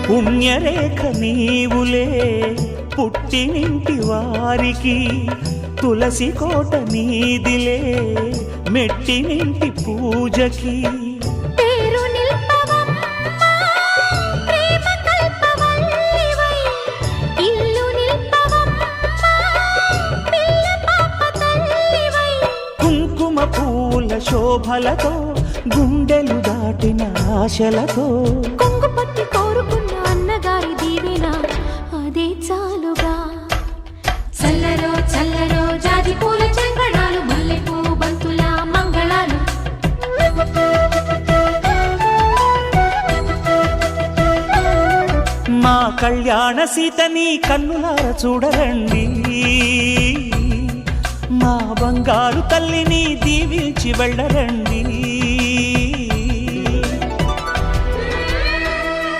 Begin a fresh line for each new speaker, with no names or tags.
పుణ్యరేఖ నీవులే పుట్టినింటి వారికి, తులసి కోట నీదిలే మెట్టినింటి పూజకి. కుంకుమ పూల శోభలతో గుండెలు దాటిన ఆశలతో,
కొంగు పట్టి కోరుకున్న అన్నగారి దీవెన అదే చాలుగా. చల్లరో చల్లరో జాజి పూల చెంగడాలు, మల్లెపూ బంతుల మంగళాలు.
మా కళ్యాణ సీతని కన్నులార చూడరండి, మా బంగారు తల్లిని దీవించి వెళ్ళరండి.